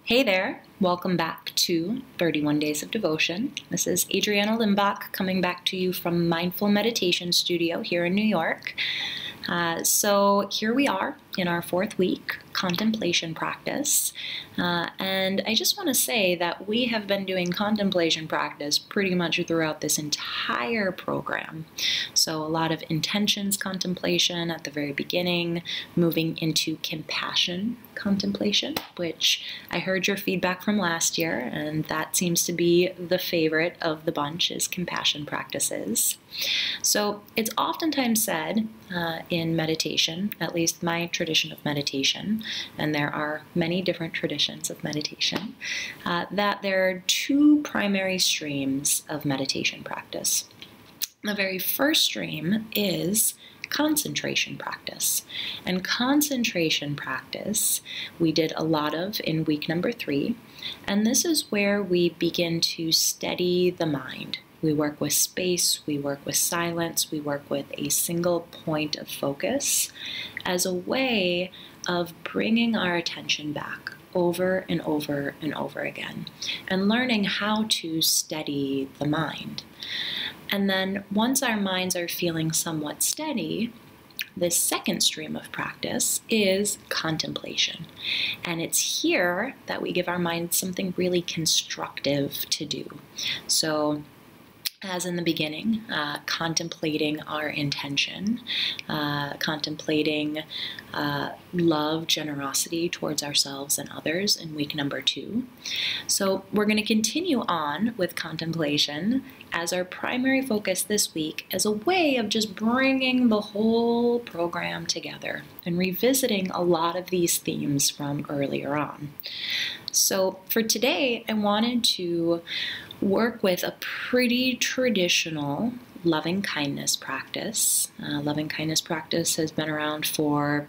Hey there, welcome back to 31 Days of Devotion. This is Adreanna Limbach coming back to you from Mindful Meditation Studio here in New York. So here we are in our fourth week, contemplation practice. And I just want to say that we have been doing contemplation practice pretty much throughout this entire program. So a lot of intentions contemplation at the very beginning, moving into compassion contemplation, which I heard your feedback from last year, and that seems to be the favorite of the bunch is compassion practices. So it's oftentimes said in meditation, at least my tradition of meditation, and there are many different traditions of meditation, that there are two primary streams of meditation practice. The very first stream is concentration practice. And concentration practice we did a lot of in week number 3, and this is where we begin to steady the mind. We work with space, we work with silence, we work with a single point of focus as a way of bringing our attention back over and over and over again and learning how to steady the mind. And then once our minds are feeling somewhat steady, the second stream of practice is contemplation. And it's here that we give our minds something really constructive to do. So as in the beginning, contemplating our intention, contemplating love, generosity towards ourselves and others in week number 2. So we're going to continue on with contemplation as our primary focus this week as a way of just bringing the whole program together and revisiting a lot of these themes from earlier on. So for today, I wanted to work with a pretty traditional loving kindness practice. Loving kindness practice has been around for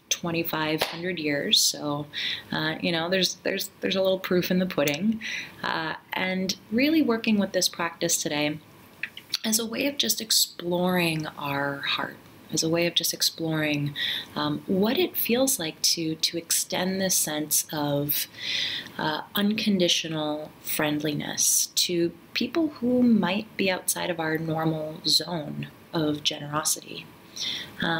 2,500 years, so there's a little proof in the pudding. And really working with this practice today as a way of just exploring our heart, as a way of just exploring what it feels like to extend this sense of unconditional friendliness to people who might be outside of our normal zone of generosity.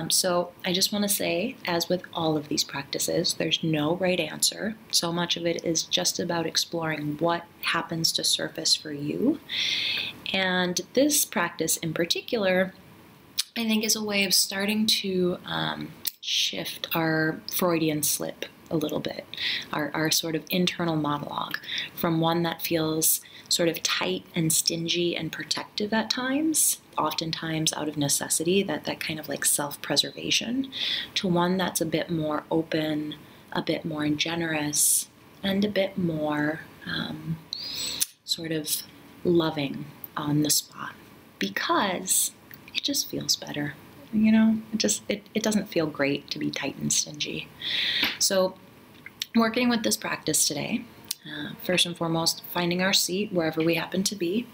So I just want to say, as with all of these practices, there's no right answer. So much of it is just about exploring what happens to surface for you. And this practice in particular, I think, is a way of starting to shift our Freudian slip a little bit, our sort of internal monologue, from one that feels sort of tight and stingy and protective at times, oftentimes out of necessity, that kind of like self-preservation, to one that's a bit more open, a bit more generous, and a bit more sort of loving on the spot, because it just feels better. It doesn't feel great to be tight and stingy. So working with this practice today, first and foremost, finding our seat wherever we happen to be.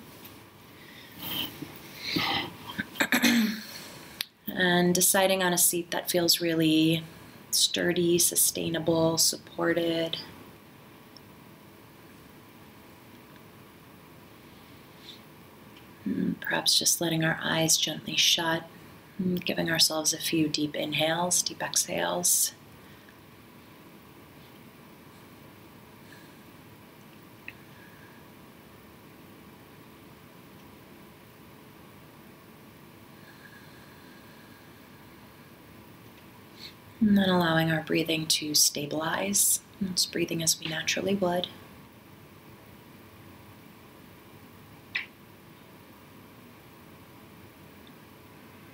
And deciding on a seat that feels really sturdy, sustainable, supported. Perhaps just letting our eyes gently shut, giving ourselves a few deep inhales, deep exhales. And then allowing our breathing to stabilize, just breathing as we naturally would.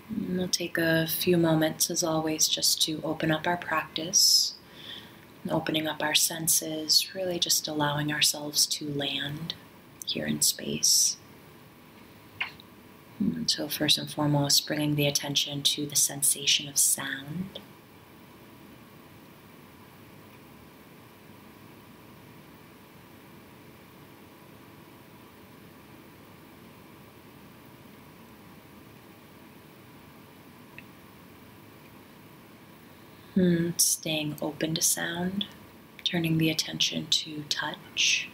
And we'll take a few moments, as always, just to open up our practice, opening up our senses, really just allowing ourselves to land here in space. And so first and foremost, bringing the attention to the sensation of sound. Staying open to sound, Turning the attention to touch.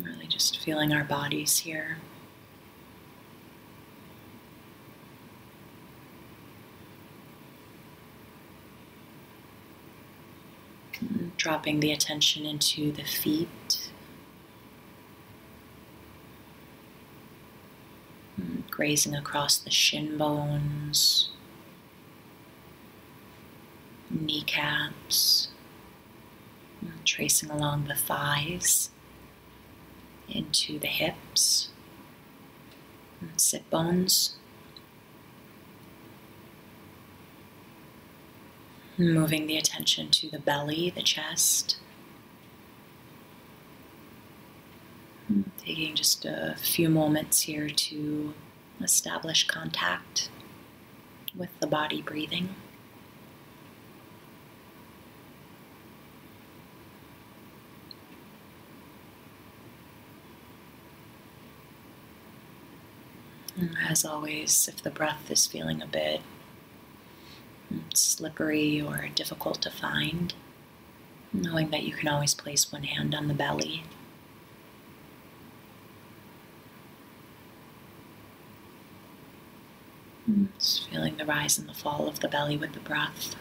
Really just feeling our bodies here. Dropping the attention into the feet. Grazing across the shin bones, kneecaps, tracing along the thighs, into the hips, sit bones. Moving the attention to the belly, the chest. Taking just a few moments here to establish contact with the body breathing. As always, if the breath is feeling a bit slippery or difficult to find, knowing that you can always place one hand on the belly. Just feeling the rise and the fall of the belly with the breath.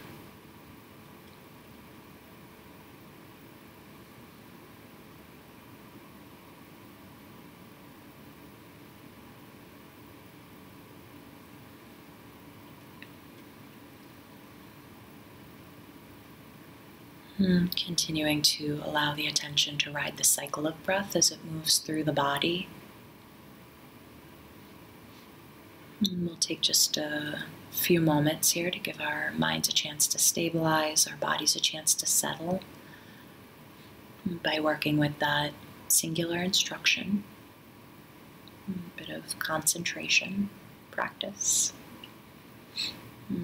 Continuing to allow the attention to ride the cycle of breath as it moves through the body. And we'll take just a few moments here to give our minds a chance to stabilize, our bodies a chance to settle by working with that singular instruction, a bit of concentration practice.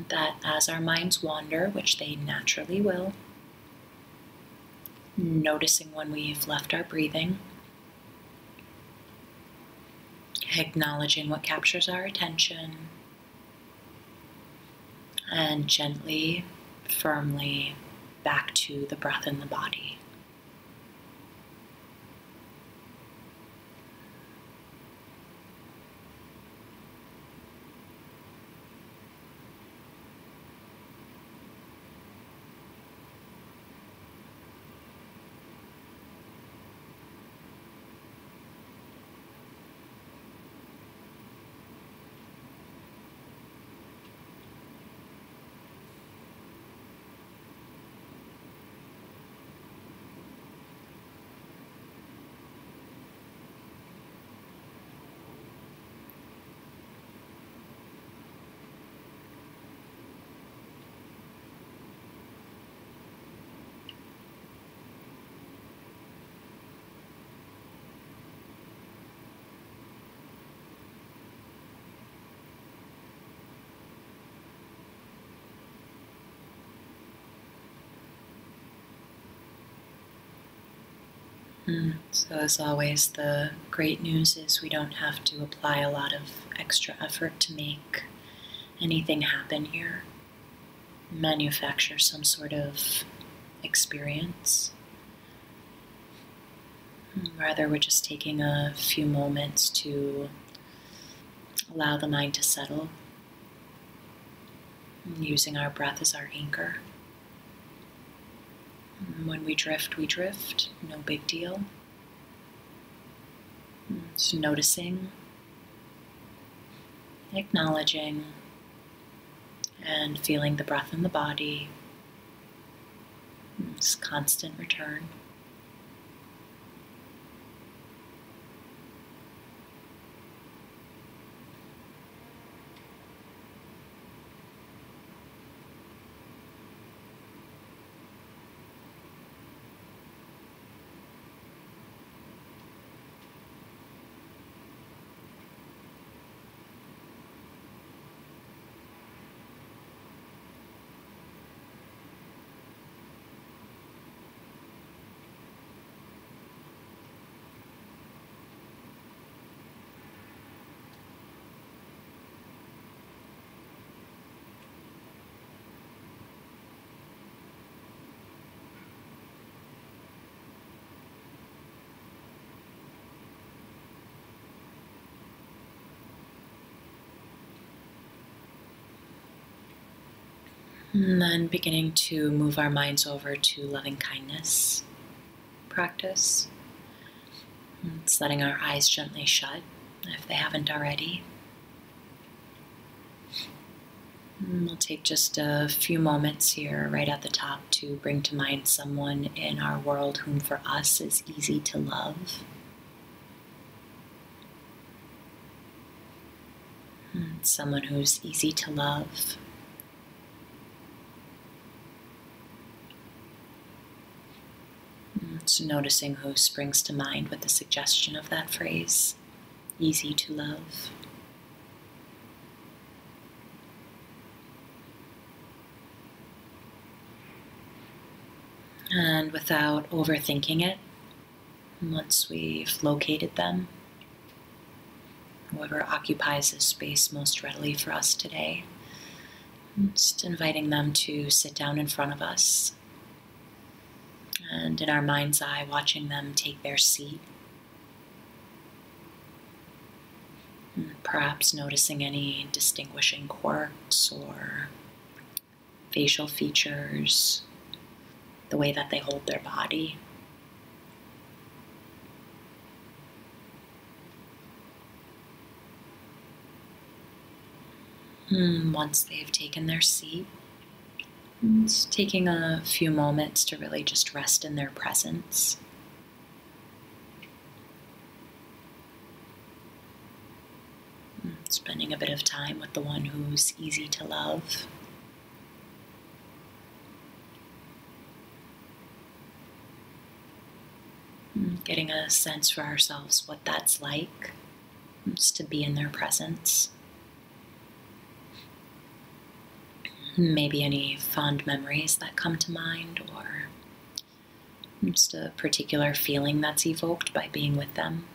That as our minds wander, which they naturally will, noticing when we've left our breathing, acknowledging what captures our attention, and gently, firmly back to the breath in the body. So as always, the great news is we don't have to apply a lot of extra effort to make anything happen here. Manufacture some sort of experience. Rather, we're just taking a few moments to allow the mind to settle, using our breath as our anchor. When we drift, no big deal. Just noticing, acknowledging, and feeling the breath in the body. This constant return. And then beginning to move our minds over to loving kindness practice. It's letting our eyes gently shut if they haven't already. And we'll take just a few moments here right at the top to bring to mind someone in our world whom for us is easy to love. Someone who's easy to love. So noticing who springs to mind with the suggestion of that phrase, easy to love. And without overthinking it, once we've located them, whoever occupies this space most readily for us today, just inviting them to sit down in front of us. And in our mind's eye, watching them take their seat. Perhaps noticing any distinguishing quirks or facial features, the way that they hold their body. Once they've taken their seat, it's taking a few moments to really just rest in their presence. Spending a bit of time with the one who's easy to love. Getting a sense for ourselves what that's like, just to be in their presence. Maybe any fond memories that come to mind, or just a particular feeling that's evoked by being with them.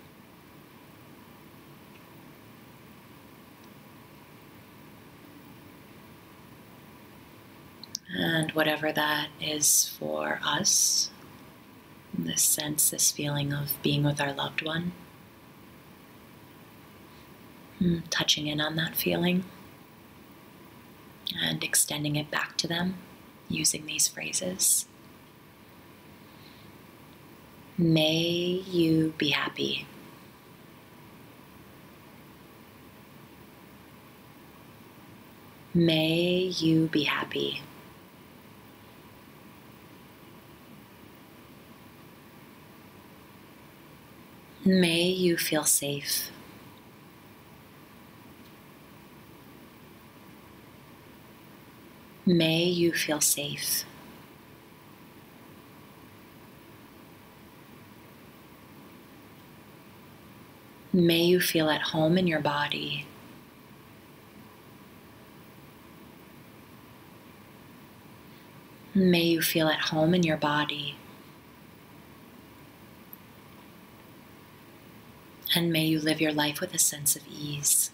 And whatever that is for us, this sense, this feeling of being with our loved one, touching in on that feeling and extending it back to them using these phrases. May you be happy. May you be happy. May you feel safe. May you feel safe. May you feel at home in your body. May you feel at home in your body. And may you live your life with a sense of ease.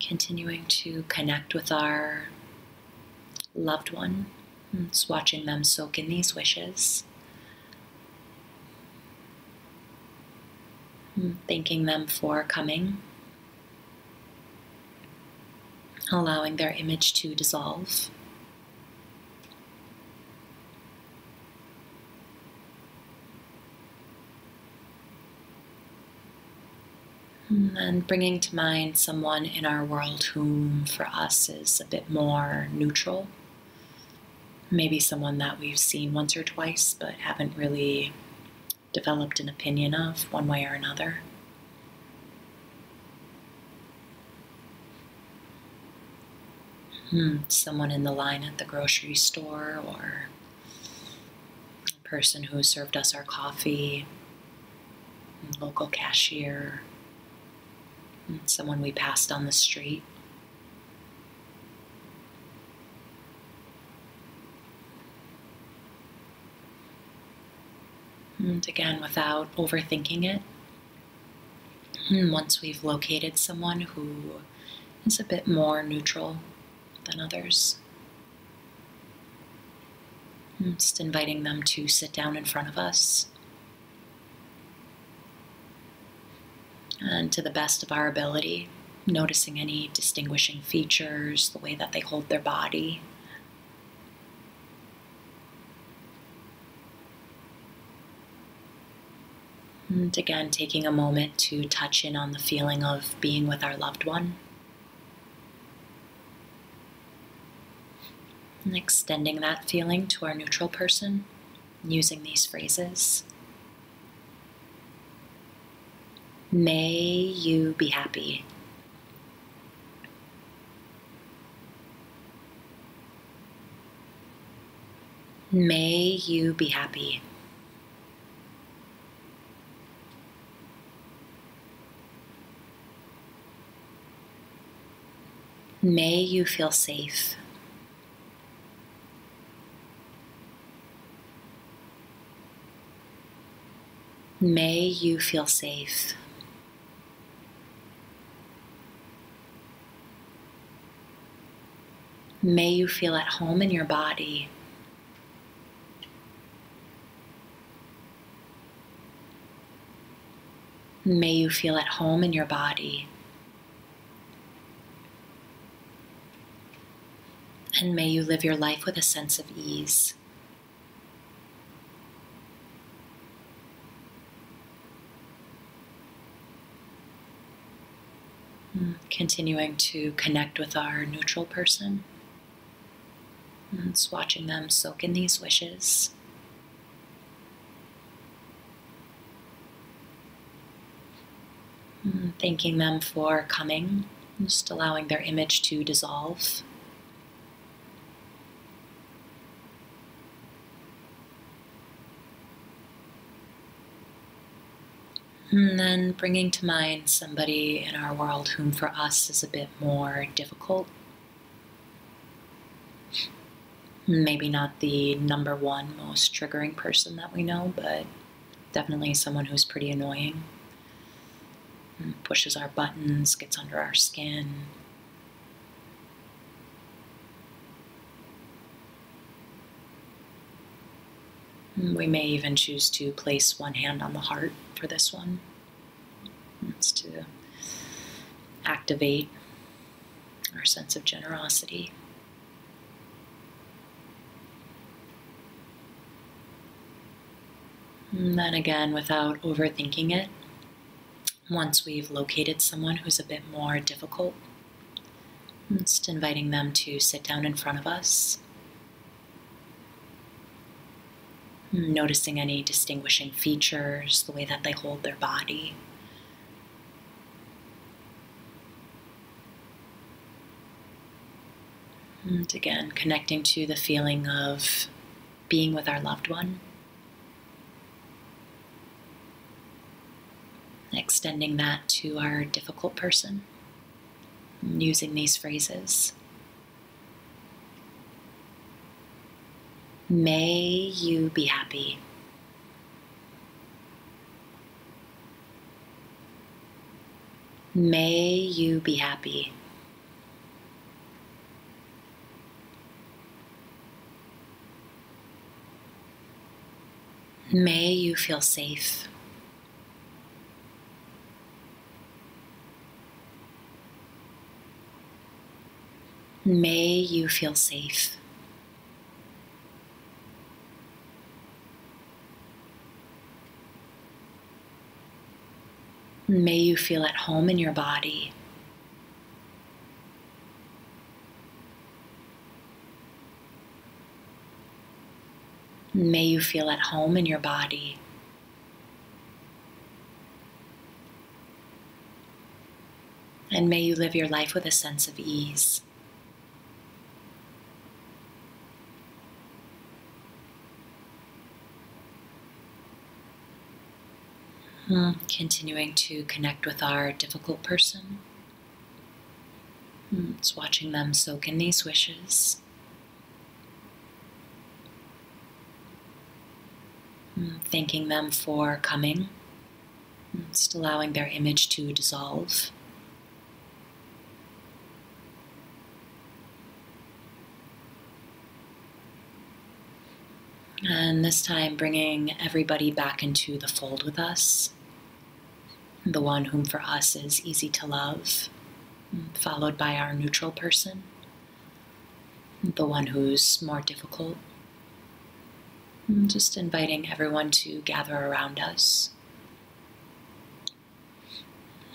Continuing to connect with our loved one, just watching them soak in these wishes. Thanking them for coming. Allowing their image to dissolve. And bringing to mind someone in our world whom for us is a bit more neutral. Maybe someone that we've seen once or twice but haven't really developed an opinion of one way or another. Someone in the line at the grocery store, or a person who served us our coffee, local cashier, someone we passed on the street. And again, without overthinking it, once we've located someone who is a bit more neutral than others, just inviting them to sit down in front of us. And to the best of our ability, noticing any distinguishing features, the way that they hold their body. And again, taking a moment to touch in on the feeling of being with our loved one. And extending that feeling to our neutral person, using these phrases. May you be happy. May you be happy. May you feel safe. May you feel safe. May you feel at home in your body. May you feel at home in your body. And may you live your life with a sense of ease. Continuing to connect with our neutral person. And just watching them soak in these wishes. Thanking them for coming, just allowing their image to dissolve. And then bringing to mind somebody in our world whom for us is a bit more difficult. Maybe not the number one most triggering person that we know, but definitely someone who's pretty annoying. Pushes our buttons, gets under our skin. We may even choose to place one hand on the heart for this one. It's to activate our sense of generosity. And then again, without overthinking it, once we've located someone who's a bit more difficult, just inviting them to sit down in front of us, noticing any distinguishing features, the way that they hold their body. And again, connecting to the feeling of being with our loved one. Extending that to our difficult person, using these phrases. May you be happy. May you be happy. May you feel safe. May you feel safe. May you feel at home in your body. May you feel at home in your body. And may you live your life with a sense of ease. Continuing to connect with our difficult person. Just watching them soak in these wishes. Thanking them for coming. Just allowing their image to dissolve. And this time bringing everybody back into the fold with us. the one whom for us is easy to love, followed by our neutral person, the one who's more difficult. Just inviting everyone to gather around us.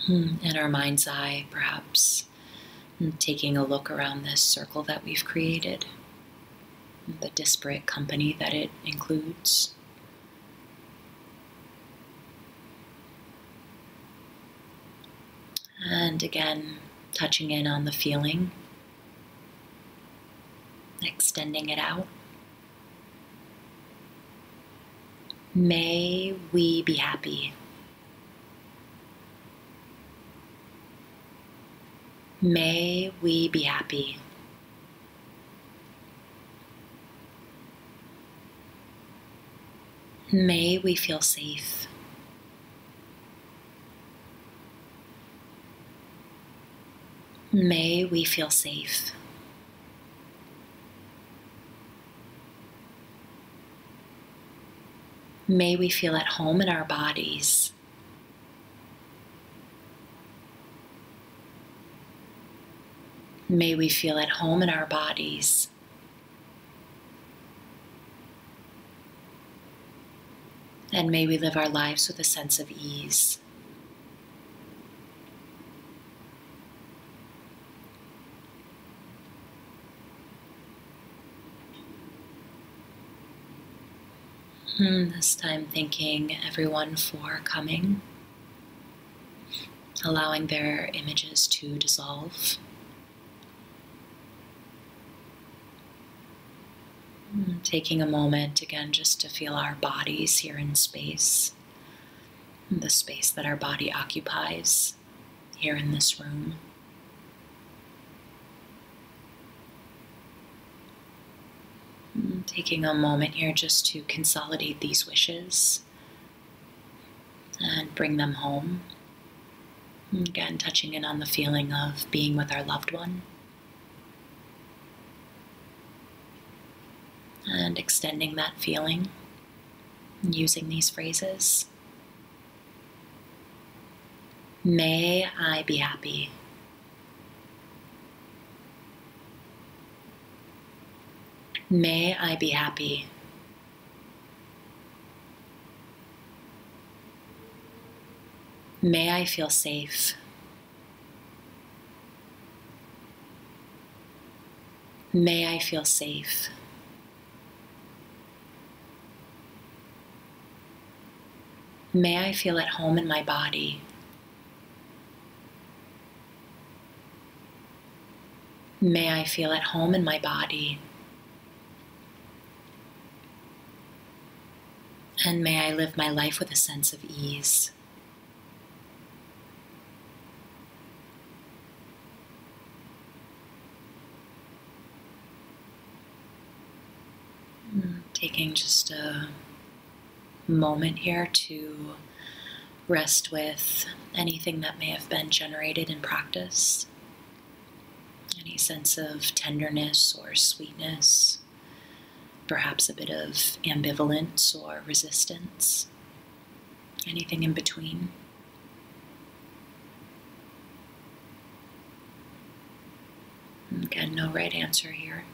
In our mind's eye, perhaps taking a look around this circle that we've created, the disparate company that it includes. And again, touching in on the feeling, extending it out. May we be happy. May we be happy. May we feel safe. May we feel safe. May we feel at home in our bodies. May we feel at home in our bodies. And may we live our lives with a sense of ease. This time thanking everyone for coming, allowing their images to dissolve. Taking a moment again just to feel our bodies here in space, the space that our body occupies here in this room. Taking a moment here just to consolidate these wishes and bring them home. Again, touching in on the feeling of being with our loved one. And extending that feeling using these phrases. May I be happy. May I be happy. May I feel safe. May I feel safe. May I feel at home in my body. May I feel at home in my body. And may I live my life with a sense of ease. Taking just a moment here to rest with anything that may have been generated in practice. Any sense of tenderness or sweetness, perhaps a bit of ambivalence or resistance, anything in between. Again, no right answer here.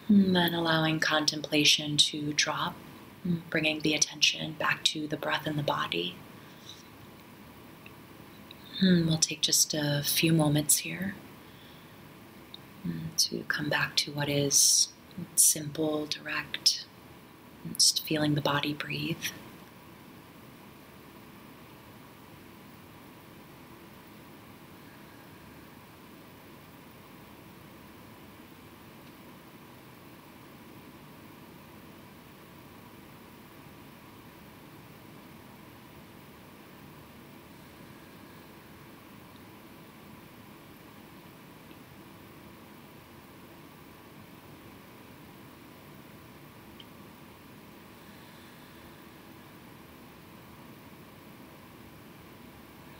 And then allowing contemplation to drop, bringing the attention back to the breath and the body. We'll take just a few moments here to come back to what is simple, direct, just feeling the body breathe.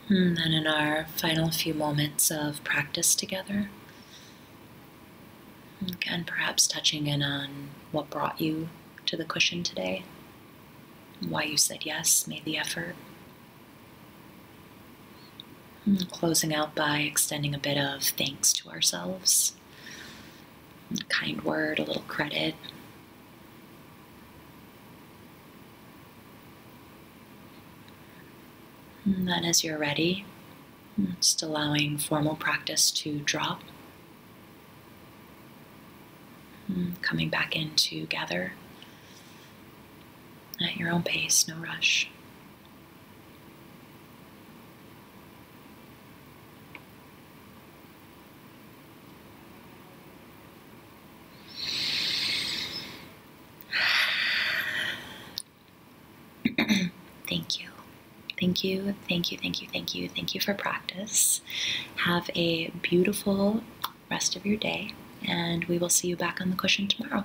And then in our final few moments of practice together, Again, perhaps touching in on what brought you to the cushion today, why you said yes, made the effort. Closing out by extending a bit of thanks to ourselves. A kind word, a little credit. And then as you're ready, just allowing formal practice to drop. Coming back in together at your own pace, no rush. Thank you. Thank you, thank you, thank you, thank you. Thank you for practice. Have a beautiful rest of your day, and we will see you back on the cushion tomorrow.